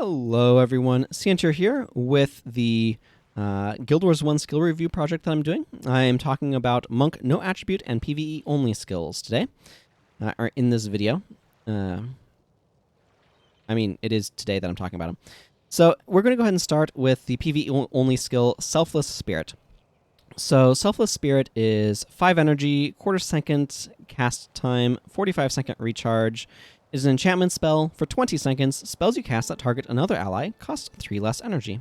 Hello everyone, Santir here with the Guild Wars 1 skill review project that I'm doing. I am talking about Monk no attribute and PvE-Only skills today, or in this video. I mean, it is today that I'm talking about them. So we're going to go ahead and start with the PvE-Only skill, Selfless Spirit. So Selfless Spirit is 5 energy, quarter second cast time, 45-second recharge. It is an enchantment spell. For 20 seconds, spells you cast that target another ally cost 3 less energy.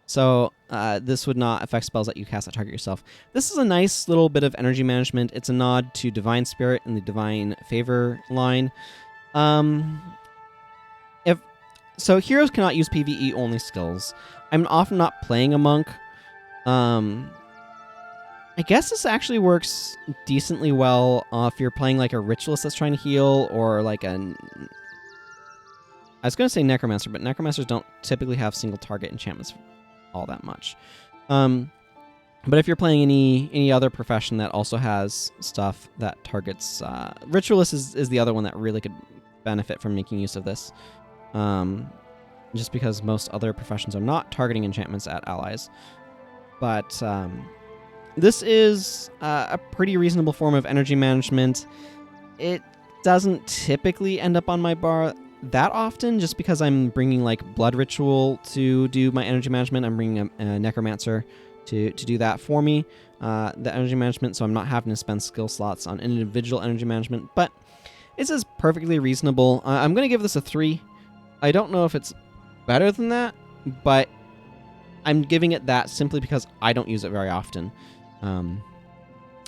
So this would not affect spells that you cast that target yourself. This is a nice little bit of energy management. It's a nod to Divine Spirit in the Divine Favor line. So heroes cannot use PvE only skills. I'm often not playing a monk. I guess this actually works decently well if you're playing like a ritualist that's trying to heal, or like I was going to say necromancer, but necromancers don't typically have single target enchantments all that much. But if you're playing any other profession that also has stuff that targets, ritualist is the other one that really could benefit from making use of this. Just because most other professions are not targeting enchantments at allies. But this is a pretty reasonable form of energy management. It doesn't typically end up on my bar that often, just because I'm bringing like Blood Ritual to do my energy management. I'm bringing a Necromancer to do that for me, the energy management, so I'm not having to spend skill slots on individual energy management. But this is perfectly reasonable. I'm going to give this a 3. I don't know if it's better than that, but I'm giving it that simply because I don't use it very often.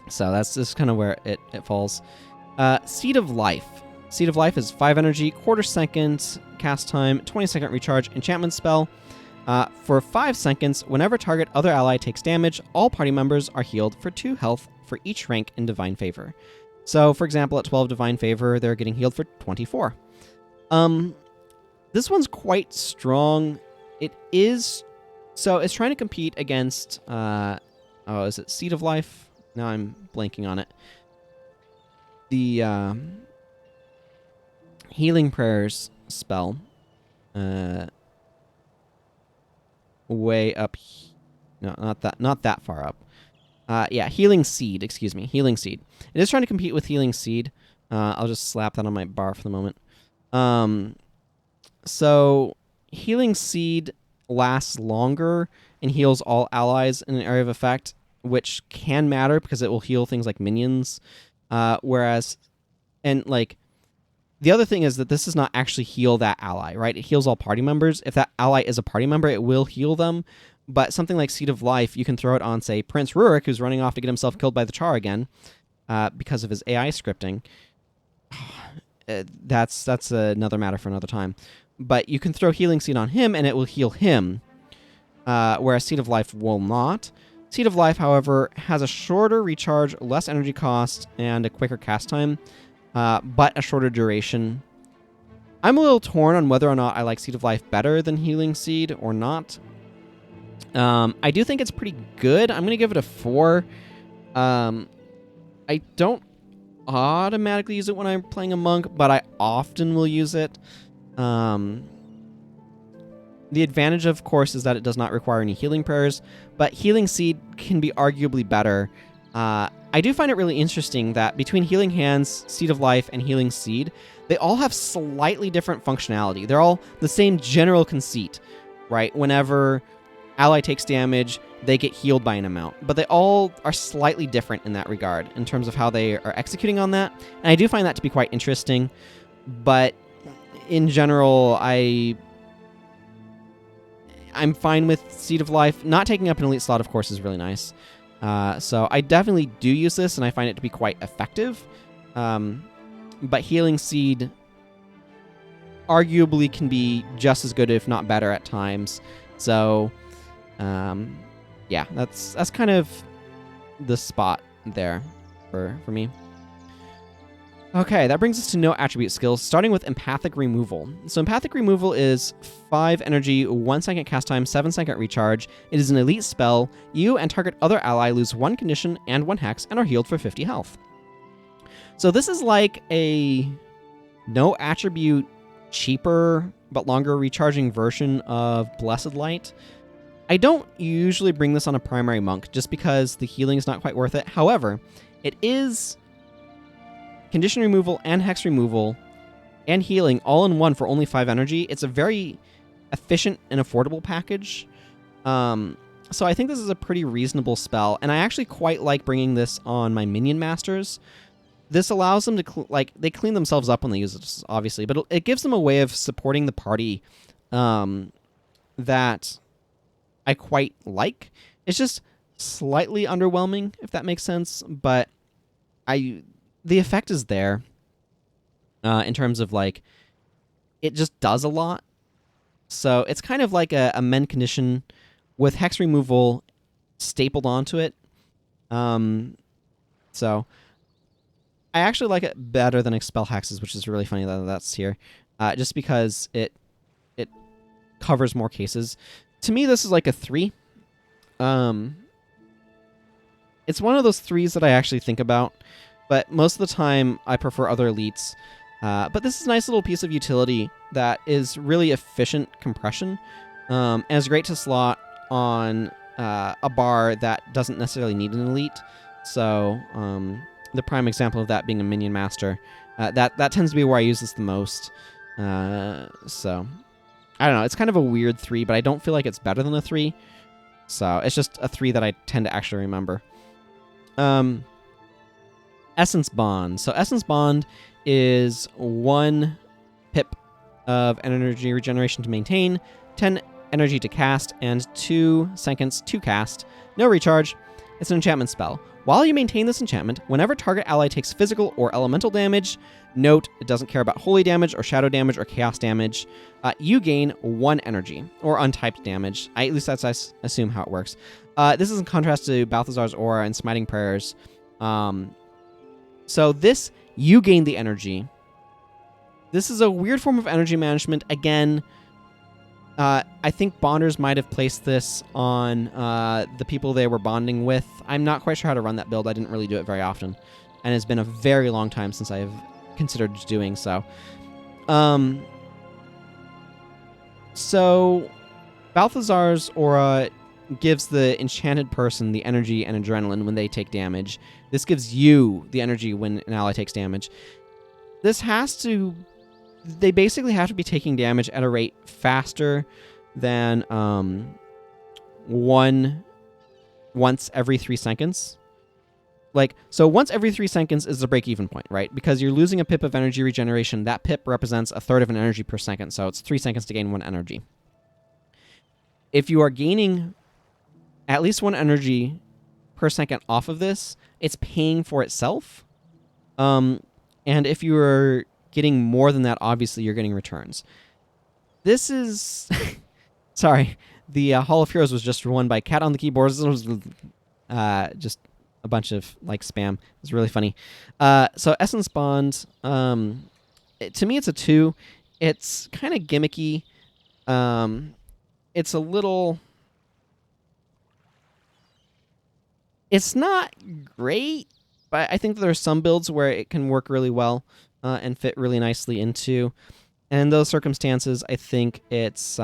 So that's just kind of where it falls. Seed of Life. Seed of Life is 5 energy, quarter second cast time, 20-second recharge, enchantment spell. For 5 seconds, whenever target other ally takes damage, all party members are healed for 2 health for each rank in Divine Favor. So, for example, at 12 Divine Favor, they're getting healed for 24. This one's quite strong. It is... So, it's trying to compete against... is it Seed of Life? Now I'm blanking on it. The Healing Prayers spell. Way up. No, not that far up. Yeah, Healing Seed. Excuse me, Healing Seed. It is trying to compete with Healing Seed. I'll just slap that on my bar for the moment. So Healing Seed lasts longer and heals all allies in an area of effect, which can matter because it will heal things like minions. The other thing is that this does not actually heal that ally, right? It heals all party members. If that ally is a party member, it will heal them. But something like Seed of Life, you can throw it on, say, Prince Rurik, who's running off to get himself killed by the Char again, because of his AI scripting. That's another matter for another time. But you can throw Healing Seed on him, and it will heal him, whereas Seed of Life will not. Seed of Life, however, has a shorter recharge, less energy cost, and a quicker cast time, but a shorter duration. I'm a little torn on whether or not I like Seed of Life better than Healing Seed or not. I do think it's pretty good. I'm going to give it a 4. I don't automatically use it when I'm playing a monk, but I often will use it. The advantage, of course, is that it does not require any healing prayers, but Healing Seed can be arguably better. I do find it really interesting that between Healing Hands, Seed of Life, and Healing Seed, they all have slightly different functionality. They're all the same general conceit, right? Whenever ally takes damage, they get healed by an amount. But they all are slightly different in that regard, in terms of how they are executing on that. And I do find that to be quite interesting. But in general, I'm fine with Seed of Life. Not taking up an elite slot, of course, is really nice. So I definitely do use this, and I find it to be quite effective. But Healing Seed arguably can be just as good, if not better, at times. So, yeah, that's kind of the spot there for me. Okay, that brings us to no attribute skills, starting with Empathic Removal. So Empathic Removal is 5 energy, 1 second cast time, 7-second recharge. It is an elite spell. You and target other ally lose 1 condition and 1 hex and are healed for 50 health. So this is like a no attribute cheaper but longer recharging version of Blessed Light. I don't usually bring this on a primary monk just because the healing is not quite worth it. However, it is condition removal and hex removal and healing all in one for only 5 energy. It's a very efficient and affordable package. So I think this is a pretty reasonable spell, and I actually quite like bringing this on my minion masters. This allows them to, they clean themselves up when they use it, obviously, but it gives them a way of supporting the party that I quite like. It's just slightly underwhelming, if that makes sense, but the effect is there in terms of, like, it just does a lot. So it's kind of like a mend condition with hex removal stapled onto it. So I actually like it better than Expel Hexes, which is really funny that that's here, just because it covers more cases. To me, this is like a 3. It's one of those 3s that I actually think about, but most of the time I prefer other elites. But this is a nice little piece of utility that is really efficient compression, and is great to slot on a bar that doesn't necessarily need an elite. So the prime example of that being a minion master. That tends to be where I use this the most. So I don't know. It's kind of a weird 3, but I don't feel like it's better than a 3. So it's just a 3 that I tend to actually remember. Essence Bond. So Essence Bond is 1 pip of energy regeneration to maintain, 10 energy to cast, and 2 seconds to cast. No recharge. It's an enchantment spell. While you maintain this enchantment, whenever target ally takes physical or elemental damage, note it doesn't care about holy damage or shadow damage or chaos damage, you gain 1 energy, or untyped damage. At least that's, I assume, how it works. This is in contrast to Balthazar's Aura and Smiting Prayers. So this, you gain the energy. This is a weird form of energy management. Again, I think bonders might have placed this on the people they were bonding with. I'm not quite sure how to run that build. I didn't really do it very often. And it's been a very long time since I've considered doing so. So Balthazar's Aura gives the enchanted person the energy and adrenaline when they take damage. This gives you the energy when an ally takes damage. This has to... They basically have to be taking damage at a rate faster than once every 3 seconds. So once every 3 seconds is the break-even point, right? Because you're losing a pip of energy regeneration. That pip represents a third of an energy per second, so it's 3 seconds to gain 1 energy. If you are gaining at least 1 energy per second off of this, it's paying for itself. And if you are getting more than that, obviously you're getting returns. This is... Sorry. The Hall of Heroes was just won by Cat on the Keyboard. This was just a bunch of spam. It's really funny. So Essence Bond, to me it's a 2. It's kind of gimmicky. It's a little... It's not great, but I think that there are some builds where it can work really well and fit really nicely into. And in those circumstances, I think it's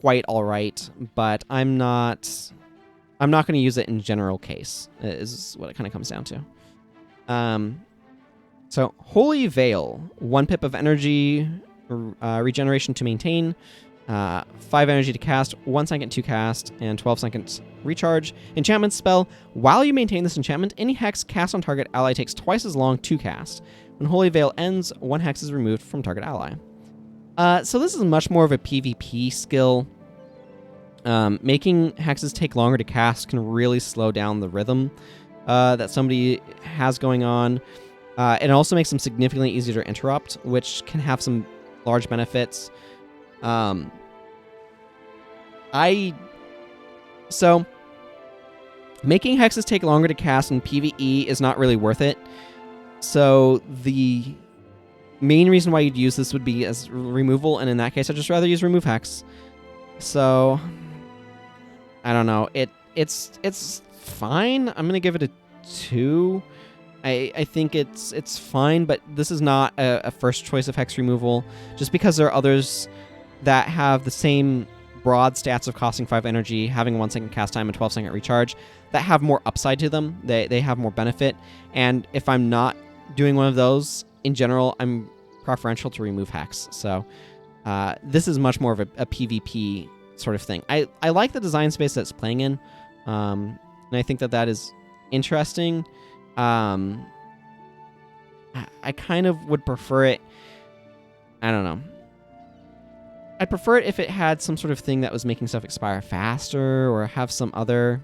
quite all right, but I'm not going to use it in general case, is what it kind of comes down to. So Holy Veil, 1 pip of energy regeneration to maintain, 5 energy to cast, 1 second to cast, and 12 seconds recharge. Enchantment spell. While you maintain this enchantment, any hex cast on target ally takes twice as long to cast. When Holy Veil ends, 1 hex is removed from target ally. So this is much more of a PvP skill. Making hexes take longer to cast can really slow down the rhythm that somebody has going on. It also makes them significantly easier to interrupt, which can have some large benefits. So making hexes take longer to cast in PvE is not really worth it. So the main reason why you'd use this would be as removal, and in that case, I'd just rather use remove hex. So I don't know. It's fine. I'm gonna give it a 2. I think it's fine, but this is not a first choice of hex removal, just because there are others that have the same broad stats of costing 5 energy, having a 1 second cast time and 12 second recharge, that have more upside to them. They have more benefit, and if I'm not doing one of those, in general, I'm preferential to remove hex. So this is much more of a PvP sort of thing. I like the design space that's playing in, and I think that is interesting. I kind of would prefer it. I don't know. I'd prefer it if it had some sort of thing that was making stuff expire faster, or have some other...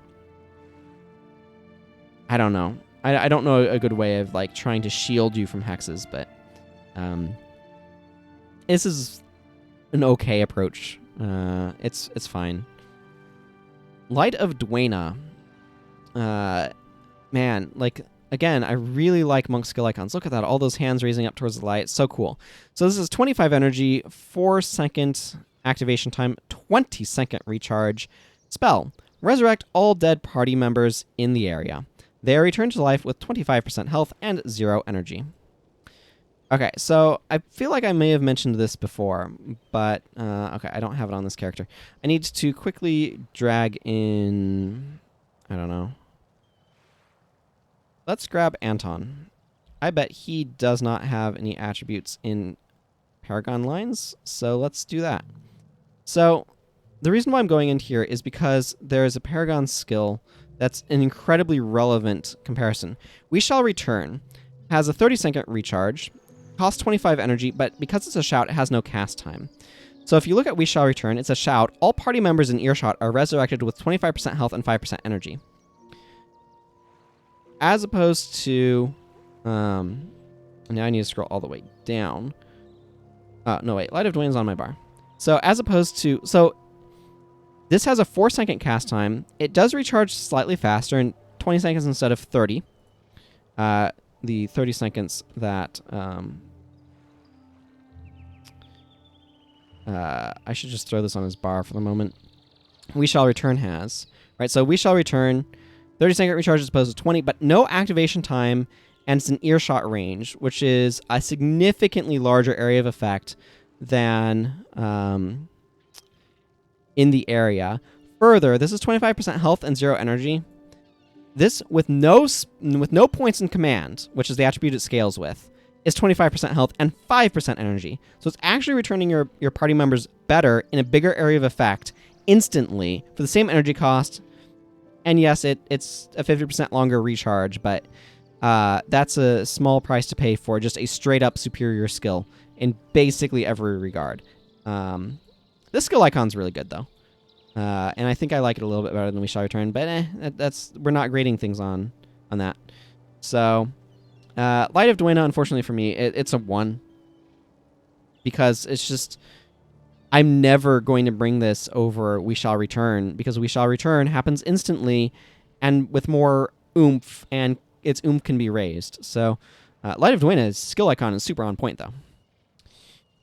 I don't know. I don't know a good way of like trying to shield you from hexes, but this is an okay approach. It's fine. Light of Dwayna. Man, like, again, I really like Monk skill icons. Look at that, all those hands raising up towards the light. So cool. So this is 25 energy, 4-second activation time, 20-second recharge. Spell. Resurrect all dead party members in the area. They are returned to life with 25% health and 0 energy. Okay, so I feel like I may have mentioned this before, but okay, I don't have it on this character. I need to quickly drag in... I don't know. Let's grab Anton. I bet he does not have any attributes in Paragon lines, so let's do that. So the reason why I'm going in here is because there is a Paragon skill that's an incredibly relevant comparison. We Shall Return has a 30-second recharge, costs 25 energy, but because it's a shout, it has no cast time. So if you look at We Shall Return, it's a shout. All party members in earshot are resurrected with 25% health and 5% energy. As opposed to... now I need to scroll all the way down. No, wait. Light of Dwayne's on my bar. So as opposed to... So this has a 4-second cast time. It does recharge slightly faster, in 20 seconds instead of 30. The 30 seconds that... I should just throw this on his bar for the moment. We Shall Return has. Right, so We Shall Return, 30-second recharge as opposed to 20, but no activation time, and it's an earshot range, which is a significantly larger area of effect than in the area. Further, this is 25% health and 0 energy. This, with no points in command, which is the attribute it scales with, is 25% health and 5% energy. So it's actually returning your party members better in a bigger area of effect instantly for the same energy cost. And yes, it's a 50% longer recharge, but that's a small price to pay for just a straight-up superior skill in basically every regard. This skill icon's really good, though. And I think I like it a little bit better than We Shall Return, but we're not grading things on that. So, Light of Dwayna, unfortunately for me, it's a 1. Because it's just... I'm never going to bring this over We Shall Return, because We Shall Return happens instantly and with more oomph, and its oomph can be raised. So, Light of Dwayna's skill icon is super on point, though.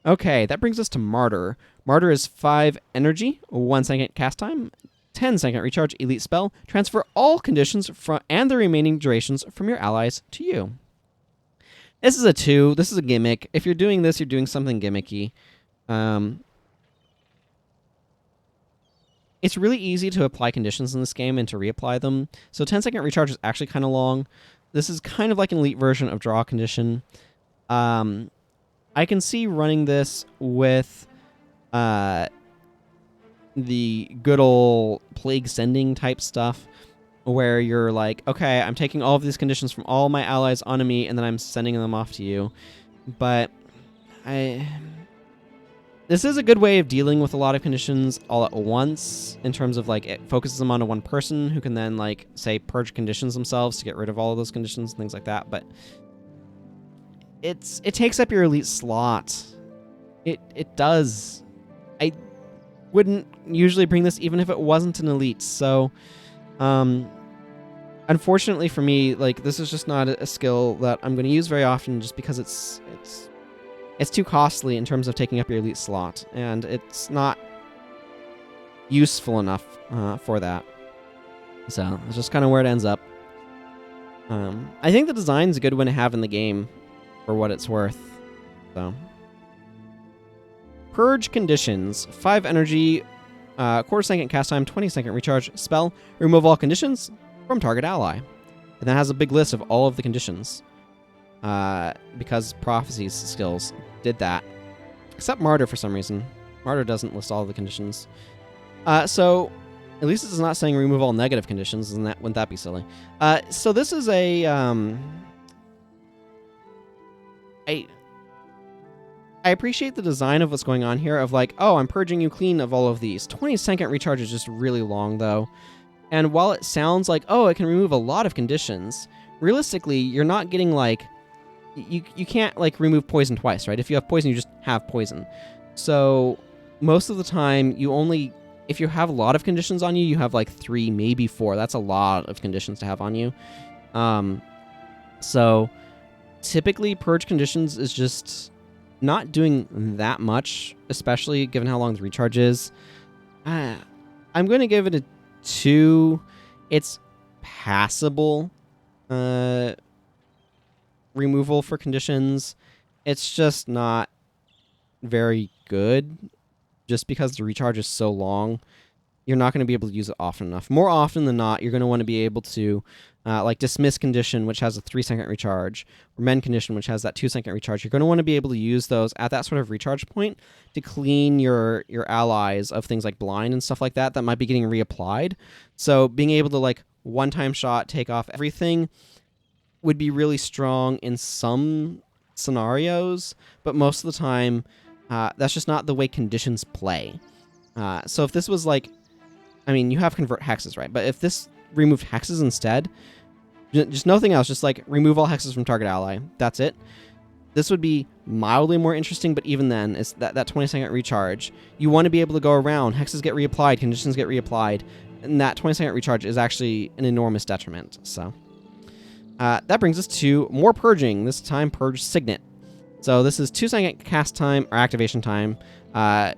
Okay, that brings us to Martyr. Martyr is 5 energy, 1 second cast time, 10-second recharge elite spell. Transfer all conditions and the remaining durations from your allies to you. This is a 2. This is a gimmick. If you're doing this, you're doing something gimmicky. It's really easy to apply conditions in this game and to reapply them. So 10-second recharge is actually kind of long. This is kind of like an elite version of draw condition. I can see running this with the good old plague sending type stuff, where you're like, okay, I'm taking all of these conditions from all my allies onto me, and then I'm sending them off to you. But this is a good way of dealing with a lot of conditions all at once, in terms of, like, it focuses them onto one person who can then, like, say, purge conditions themselves to get rid of all of those conditions and things like that. But it takes up your elite slot. It does. I wouldn't usually bring this even if it wasn't an elite. So, unfortunately for me, like, this is just not a skill that I'm going to use very often, just because it's too costly in terms of taking up your elite slot, and it's not useful enough for that. So that's just kind of where it ends up. I think the design's a good one to have in the game for what it's worth. So, Purge conditions: 5 energy, quarter second cast time, 20-second recharge spell. Remove all conditions from target ally. And that has a big list of all of the conditions. Because Prophecy's skills did that. Except Martyr for some reason. Martyr doesn't list all of the conditions. So, at least it's not saying remove all negative conditions, and wouldn't that be silly? So this is a I appreciate the design of what's going on here of like, oh, I'm purging you clean of all of these. 20-second recharge is just really long, though. And while it sounds like, oh, it can remove a lot of conditions, realistically, you're not getting, like... You can't, like, remove poison twice, right? If you have poison, you just have poison. So, most of the time, you only... If you have a lot of conditions on you, you have, like, 3, maybe 4. That's a lot of conditions to have on you. So, typically, purge conditions is just... not doing that much, especially given how long the recharge is. I'm going to give it a 2. It's passable removal for conditions. It's just not very good. Just because the recharge is so long, you're not going to be able to use it often enough. More often than not, you're going to want to be able to like Dismiss condition, which has a 3-second recharge, or Mend condition, which has that 2-second recharge. You're going to want to be able to use those at that sort of recharge point to clean your allies of things like blind and stuff like that that might be getting reapplied. So being able to like one-time shot, take off everything would be really strong in some scenarios, but most of the time, that's just not the way conditions play. So if this was like, I mean, you have convert hexes, right? But if this removed hexes instead, just nothing else, just like remove all hexes from target ally. That's it. This would be mildly more interesting, but even then, it's that 20-second recharge. You want to be able to go around, hexes get reapplied, conditions get reapplied, and that 20-second recharge is actually an enormous detriment. So that brings us to more purging, this time Purge Signet. So this is 2-second cast time, or activation time. I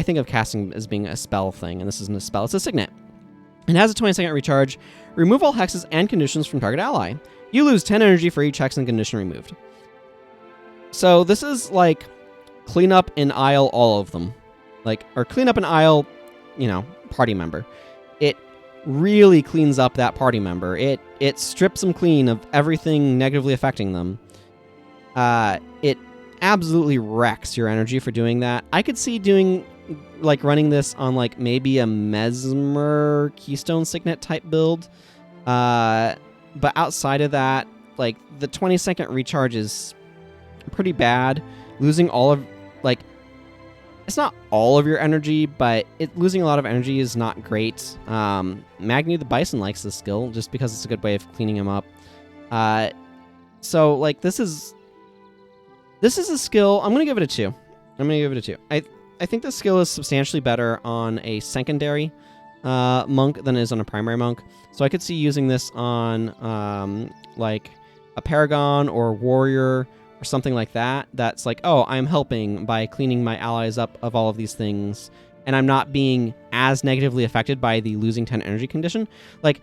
think of casting as being a spell thing, and this isn't a spell, it's a Signet. It has a 20-second recharge. Remove all hexes and conditions from target ally. You lose 10 energy for each hex and condition removed. So this is like clean up an aisle, all of them. Like, or clean up an aisle, you know, party member. It really cleans up that party member. It strips them clean of everything negatively affecting them. It absolutely wrecks your energy for doing that. I could see doing, like, running this on, like, maybe a Mesmer Keystone Signet type build. But outside of that, like, the 20-second recharge is pretty bad. Losing all of, like, it's not all of your energy, but losing a lot of energy is not great. Magni the Bison likes this skill just because it's a good way of cleaning him up. So, like, this is a skill. I'm going to give it a 2. I think this skill is substantially better on a secondary monk than it is on a primary monk. So I could see using this on, like, a Paragon or a Warrior or something like that. That's like, oh, I'm helping by cleaning my allies up of all of these things, and I'm not being as negatively affected by the losing 10 energy condition. Like,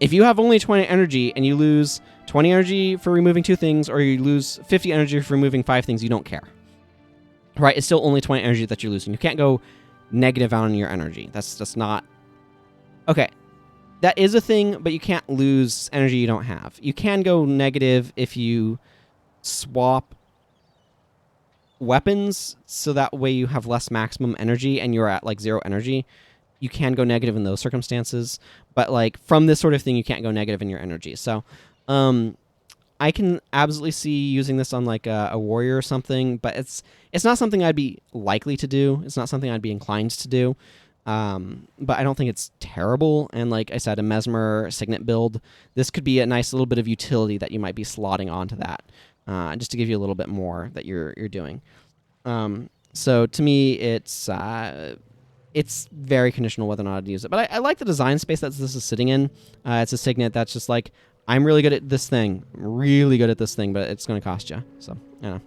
if you have only 20 energy and you lose 20 energy for removing 2 things, or you lose 50 energy for removing 5 things, you don't care. Right? It's still only 20 energy that you're losing. You can't go negative on your energy. That's not... Okay. That is a thing, but you can't lose energy you don't have. You can go negative if you swap weapons, so that way you have less maximum energy and you're at, like, 0 energy. You can go negative in those circumstances, but, like, from this sort of thing, you can't go negative in your energy. So, I can absolutely see using this on, like, a warrior or something, but it's not something I'd be likely to do. It's not something I'd be inclined to do. But I don't think it's terrible. And like I said, a Mesmer Signet build, this could be a nice little bit of utility that you might be slotting onto that, just to give you a little bit more that you're doing. So to me, it's very conditional whether or not I'd use it. But I like the design space that this is sitting in. It's a Signet that's just like, I'm really good at this thing. But it's going to cost you. So, I don't know.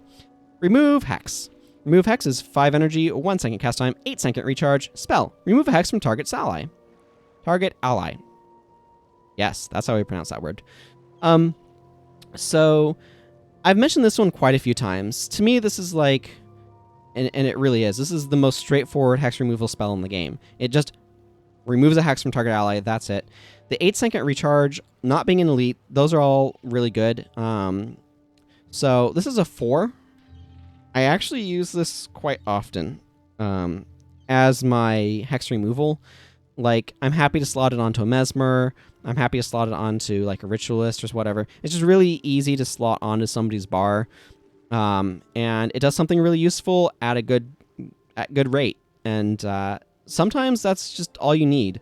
Remove Hex. Remove Hex is 5 energy, 1 second cast time, 8-second recharge. Spell. Remove a Hex from target's ally. Target ally. Yes, that's how we pronounce that word. So I've mentioned this one quite a few times. To me, this is like, and it really is, this is the most straightforward hex removal spell in the game. It just removes a hex from target ally, that's it. The 8-second recharge, not being an elite, those are all really good. So this is a 4. I actually use this quite often as my hex removal. Like, I'm happy to slot it onto a Mesmer. I'm happy to slot it onto like a Ritualist or whatever. It's just really easy to slot onto somebody's bar. And it does something really useful at good rate. And sometimes that's just all you need.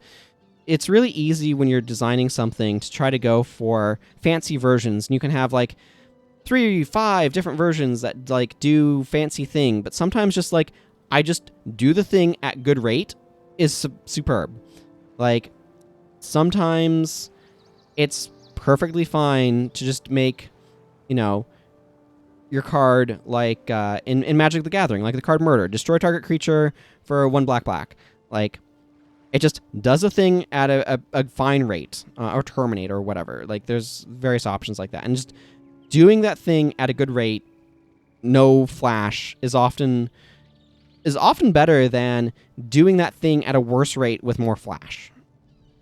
It's really easy when you're designing something to try to go for fancy versions. And you can have like 3 or 5 different versions that like do fancy thing. But sometimes just like, I just do the thing at good rate is superb. Like, sometimes it's perfectly fine to just make, you know, your card like in Magic the Gathering, like the card Murder. Destroy target creature for 1 black. Like, it just does a thing at a fine rate, or Terminate or whatever. Like, there's various options like that. And just doing that thing at a good rate, no flash, is often better than doing that thing at a worse rate with more flash.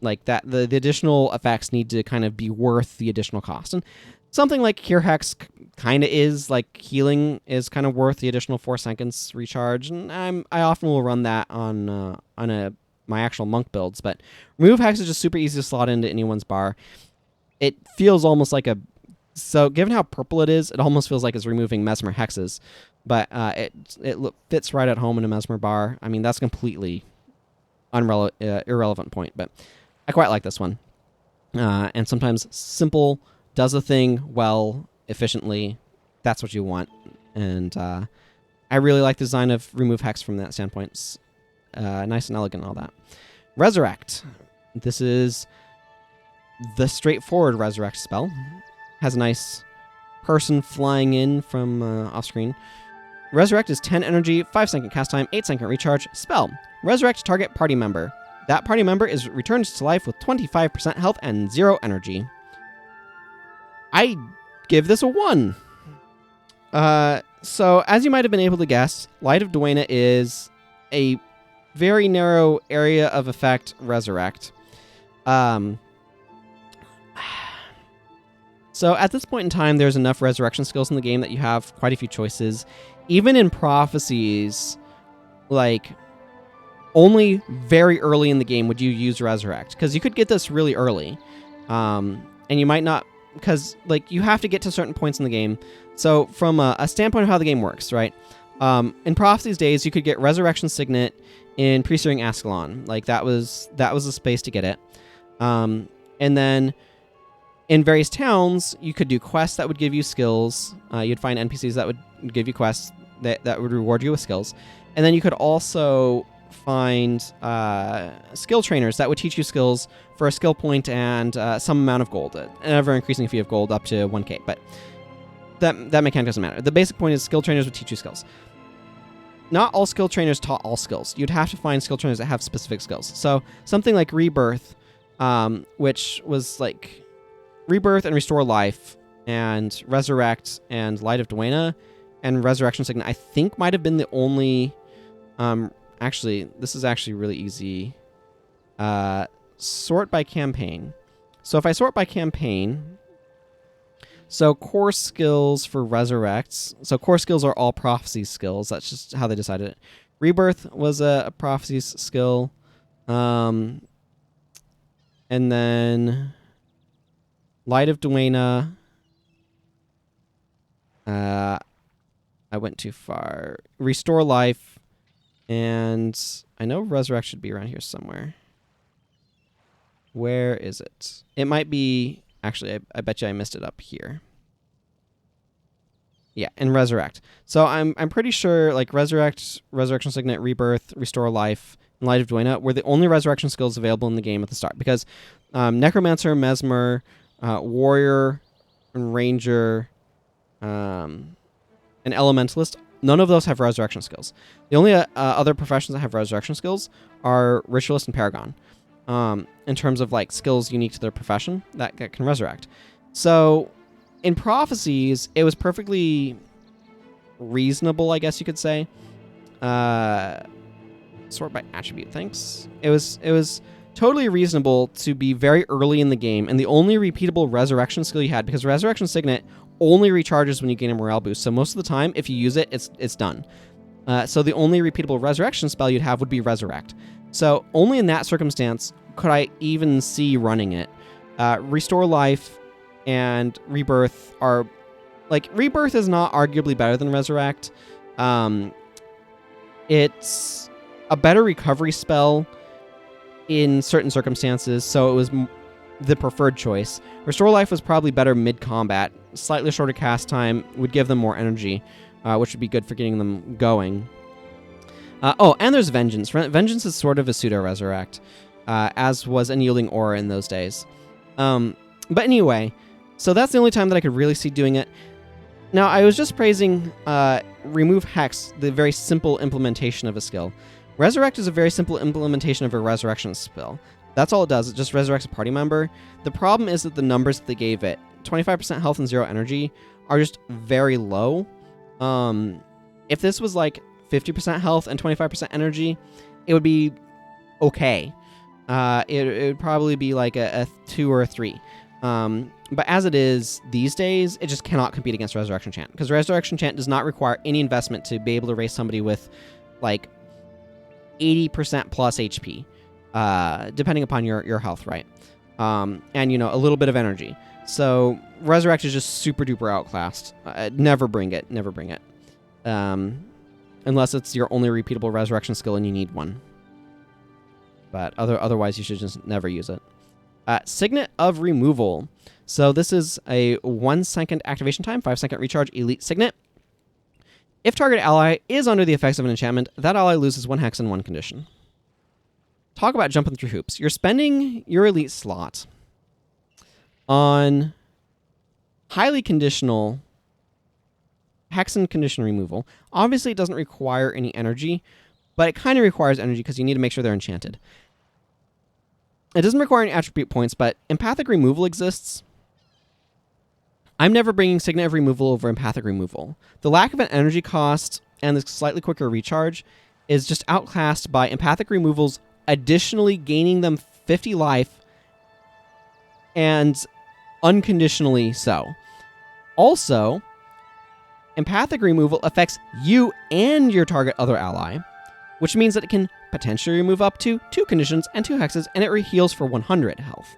Like, that the additional effects need to kind of be worth the additional cost. And something like Cure Hex kind of is, like healing is kind of worth the additional 4 seconds recharge. And I often will run that on my actual monk builds. But Remove Hex is just super easy to slot into anyone's bar. It feels almost like so given how purple it is, it almost feels like it's removing Mesmer Hexes. But it fits right at home in a Mesmer bar. I mean, that's completely irrelevant point, but I quite like this one. And sometimes simple does a thing well, efficiently. That's what you want. And I really like the design of Remove Hex from that standpoint. It's nice and elegant and all that. Resurrect. This is the straightforward Resurrect spell. Has a nice person flying in from off screen. Resurrect is 10 energy, 5-second cast time, 8-second recharge. Spell. Resurrect target party member. That party member is returned to life with 25% health and 0 energy. I give this a 1. So, as you might have been able to guess, Light of Duena is a very narrow area of effect Resurrect. So at this point in time, there's enough resurrection skills in the game that you have quite a few choices. Even in prophecies, like, only very early in the game would you use Resurrect, because you could get this really early. And you might not, because like you have to get to certain points in the game. So from a standpoint of how the game works, right? In prophecies days, you could get Resurrection Signet in Pre-Searing Ascalon. Like that was the space to get it. And then in various towns, you could do quests that would give you skills. You'd find NPCs that would give you quests that would reward you with skills. And then you could also find skill trainers that would teach you skills for a skill point and some amount of gold. An ever-increasing fee of gold up to 1k. But that mechanic doesn't matter. The basic point is skill trainers would teach you skills. Not all skill trainers taught all skills. You'd have to find skill trainers that have specific skills. So something like Rebirth, which was like Rebirth and Restore Life, and Resurrect and Light of Duena, and Resurrection Signet, I think might have been the only... actually, this is actually really easy. Sort by campaign. So if I sort by campaign... So core skills for Resurrects. So core skills are all prophecy skills. That's just how they decided it. Rebirth was a prophecies skill. And then... Light of Duena. I went too far. Restore Life. And I know Resurrect should be around here somewhere. Where is it? It might be... Actually, I bet you I missed it up here. Yeah, and Resurrect. So I'm pretty sure like Resurrect, Resurrection Signet, Rebirth, Restore Life, and Light of Duena were the only resurrection skills available in the game at the start. Because Necromancer, Mesmer... Warrior, and Ranger, and Elementalist, none of those have resurrection skills. The only other professions that have resurrection skills are Ritualist and Paragon, in terms of like skills unique to their profession that can resurrect. So in Prophecies, it was perfectly reasonable, I guess you could say. Sort by attribute, thanks. It was totally reasonable to be very early in the game, and the only repeatable resurrection skill you had, because Resurrection Signet only recharges when you gain a morale boost, so most of the time, if you use it, it's done. So the only repeatable resurrection spell you'd have would be Resurrect. So only in that circumstance could I even see running it. Restore Life and Rebirth are... Like, Rebirth is not arguably better than Resurrect. It's a better recovery spell in certain circumstances, so it was the preferred choice. Restore Life was probably better mid-combat. Slightly shorter cast time would give them more energy, which would be good for getting them going. Oh, and there's Vengeance. Vengeance is sort of a pseudo-resurrect, as was Unyielding Aura in those days. But anyway, so that's the only time that I could really see doing it. Now, I was just praising Remove Hex, the very simple implementation of a skill. Resurrect is a very simple implementation of a resurrection spell. That's all it does. It just resurrects a party member. The problem is that the numbers that they gave it, 25% health and 0 energy, are just very low. If this was like 50% health and 25% energy, it would be okay. It would probably be like a 2 or a 3. But as it is these days, it just cannot compete against Resurrection Chant, because Resurrection Chant does not require any investment to be able to raise somebody with like 80% plus HP, depending upon your health, right? And, you know, a little bit of energy. So Resurrect is just super duper outclassed. Never bring it. Never bring it. Unless it's your only repeatable resurrection skill and you need one. But otherwise, you should just never use it. Signet of Removal. So this is a 1-second activation time, 5-second recharge elite signet. If target ally is under the effects of an enchantment, that ally loses 1 hex and 1 condition. Talk about jumping through hoops. You're spending your elite slot on highly conditional hex and condition removal. Obviously, it doesn't require any energy, but it kind of requires energy because you need to make sure they're enchanted. It doesn't require any attribute points, but empathic removal exists. I'm never bringing Signet of Removal over empathic removal. The lack of an energy cost and the slightly quicker recharge is just outclassed by empathic removals additionally gaining them 50 life and unconditionally so. Also, empathic removal affects you and your target other ally, which means that it can potentially remove up to 2 conditions and 2 hexes, and it heals for 100 health.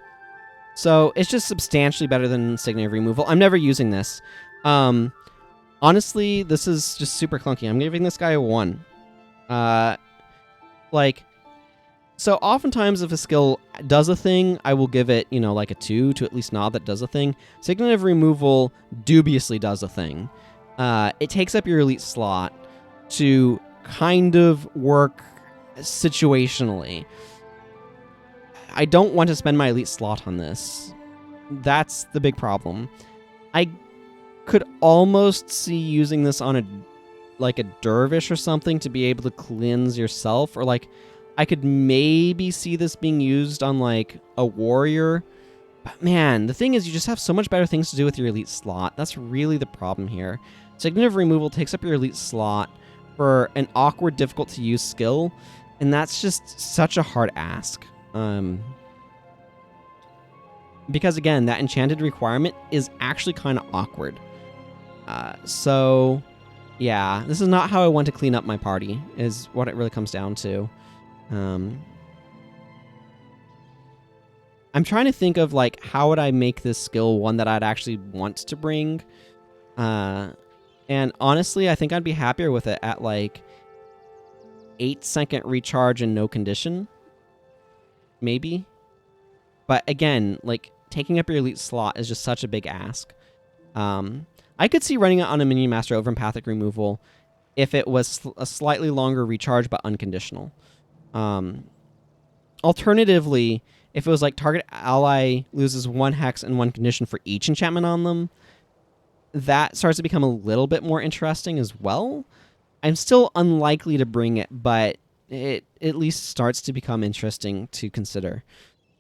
So it's just substantially better than Signet of Removal. I'm never using this. Honestly, this is just super clunky. I'm giving this guy a 1. So oftentimes if a skill does a thing, I will give it, like a 2 to at least nod that does a thing. Signet of Removal dubiously does a thing. It takes up your elite slot to kind of work situationally. I don't want to spend my elite slot on this. That's the big problem. I could almost see using this on a dervish or something to be able to cleanse yourself, or I could maybe see this being used on a warrior. But man, the thing is, you just have so much better things to do with your elite slot. That's really the problem here. Signet of Removal takes up your elite slot for an awkward, difficult to use skill, and that's just such a hard ask. Because again, that enchanted requirement is actually kind of awkward. So yeah, this is not how I want to clean up my party, is what it really comes down to. I'm trying to think of how would I make this skill one that I'd actually want to bring. And honestly, I think I'd be happier with it at 8-second recharge and no condition. Maybe. But again, taking up your elite slot is just such a big ask. I could see running it on a minion master over empathic removal if it was a slightly longer recharge but unconditional. Alternatively, if it was target ally loses 1 hex and 1 condition for each enchantment on them, that starts to become a little bit more interesting as well. I'm still unlikely to bring it, but it at least starts to become interesting to consider.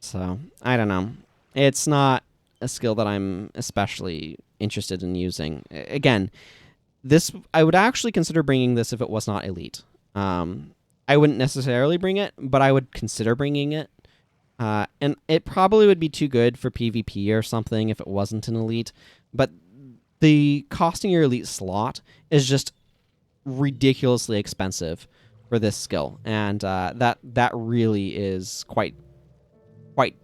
So, I don't know. It's not a skill that I'm especially interested in using. Again, this I would actually consider bringing this if it was not elite. I wouldn't necessarily bring it, but I would consider bringing it. And it probably would be too good for PvP or something if it wasn't an elite. But the costing your elite slot is just ridiculously expensive for this skill, and that really is quite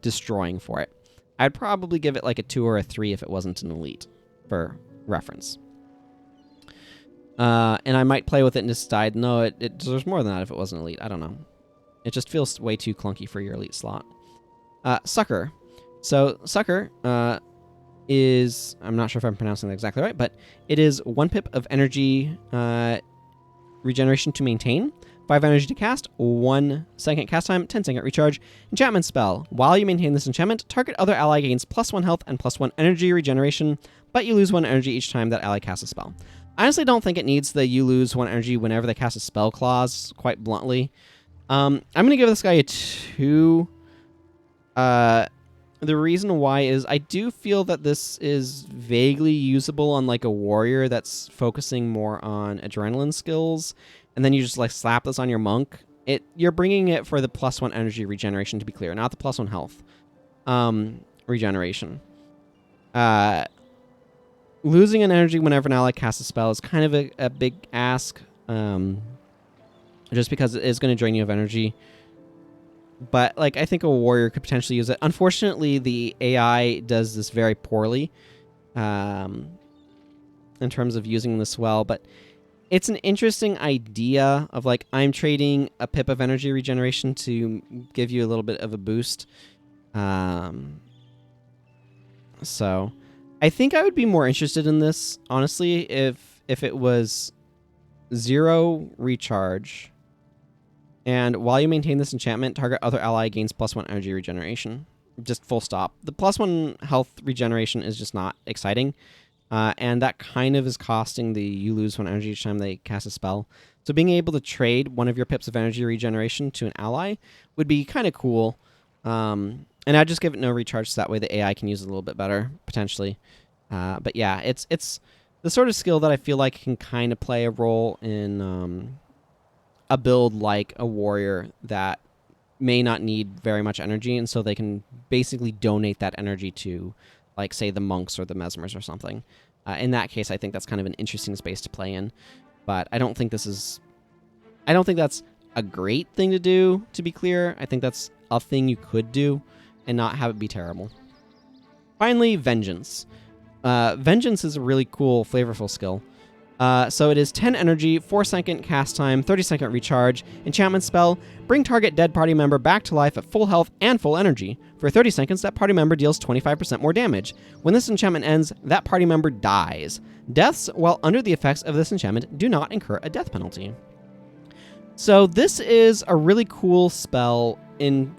destroying for it. I'd probably give it like a 2 or a 3 if it wasn't an elite, for reference. And I might play with it and decide, no, it deserves more than that if it wasn't elite. I don't know. It just feels way too clunky for your elite slot. Sucker. So Sucker is, I'm not sure if I'm pronouncing that exactly right, but it is 1 pip of energy regeneration to maintain, 5 energy to cast, 1 second cast time, 10-second recharge. Enchantment spell. While you maintain this enchantment, target other ally gains +1 health and +1 energy regeneration, but you lose 1 energy each time that ally casts a spell. I honestly don't think it needs the you lose 1 energy whenever they cast a spell clause, quite bluntly. I'm going to give this guy a 2. The reason why is I do feel that this is vaguely usable on like a warrior that's focusing more on adrenaline skills, and then you just like slap this on your monk. You're bringing it for the +1 energy regeneration, to be clear, not the +1 health regeneration. Losing an energy whenever an ally casts a spell is kind of a big ask, just because it is going to drain you of energy. But like, I think a warrior could potentially use it. Unfortunately, the AI does this very poorly in terms of using this well. But it's an interesting idea of like, I'm trading a pip of energy regeneration to give you a little bit of a boost. So I think I would be more interested in this, honestly, if it was 0 recharge. And while you maintain this enchantment, target other ally gains +1 energy regeneration. Just full stop. The +1 health regeneration is just not exciting. And that kind of is costing the you lose 1 energy each time they cast a spell. So being able to trade 1 of your pips of energy regeneration to an ally would be kind of cool. And I'd just give it no recharge so that way the AI can use it a little bit better, potentially. But yeah, it's the sort of skill that I feel like can kind of play a role in a build like a warrior that may not need very much energy, and so they can basically donate that energy to, like, say, the monks or the mesmers or something. In that case, I think that's kind of an interesting space to play in. But I don't think that's a great thing to do, to be clear. I think that's a thing you could do and not have it be terrible. Finally, Vengeance. Vengeance is a really cool, flavorful skill. So it is 10 energy, 4-second cast time, 30-second recharge, enchantment spell, bring target dead party member back to life at full health and full energy. For 30 seconds, that party member deals 25% more damage. When this enchantment ends, that party member dies. Deaths while under the effects of this enchantment do not incur a death penalty. So this is a really cool spell in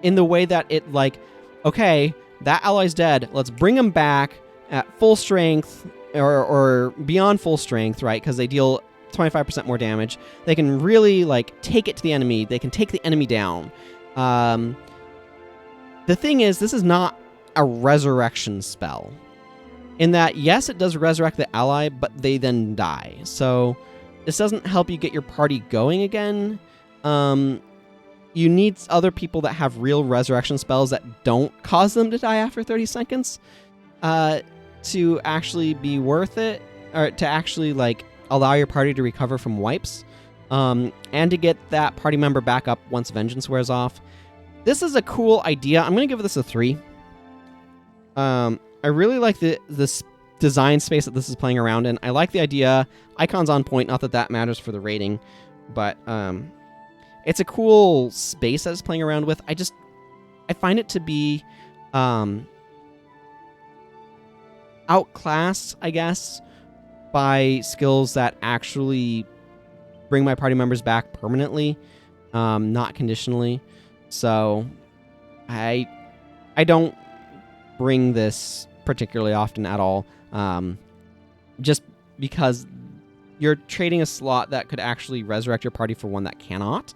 the way that it, like, okay, that ally's dead, let's bring him back at full strength, or beyond full strength, right? Because they deal 25% more damage. They can really, like, take it to the enemy. They can take the enemy down. The thing is, this is not a resurrection spell. In that, yes, it does resurrect the ally, but they then die. So this doesn't help you get your party going again. You need other people that have real resurrection spells that don't cause them to die after 30 seconds. To actually be worth it, or to actually, like, allow your party to recover from wipes, and to get that party member back up once Vengeance wears off. This is a cool idea. I'm going to give this a 3. I really like this design space that this is playing around in. I like the idea. Icon's on point, not that that matters for the rating, but it's a cool space that it's playing around with. I find it to be outclassed, I guess, by skills that actually bring my party members back permanently, not conditionally. So I don't bring this particularly often at all, just because you're trading a slot that could actually resurrect your party for one that cannot,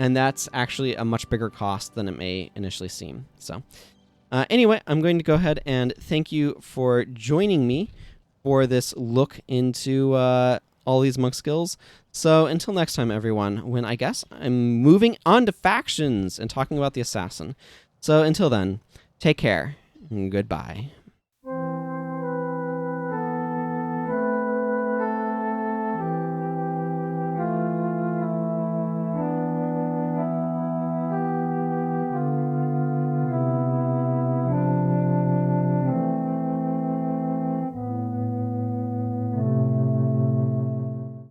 and that's actually a much bigger cost than it may initially seem. So Anyway, I'm going to go ahead and thank you for joining me for this look into all these monk skills. So until next time, everyone, when I guess I'm moving on to factions and talking about the assassin. So until then, take care and goodbye.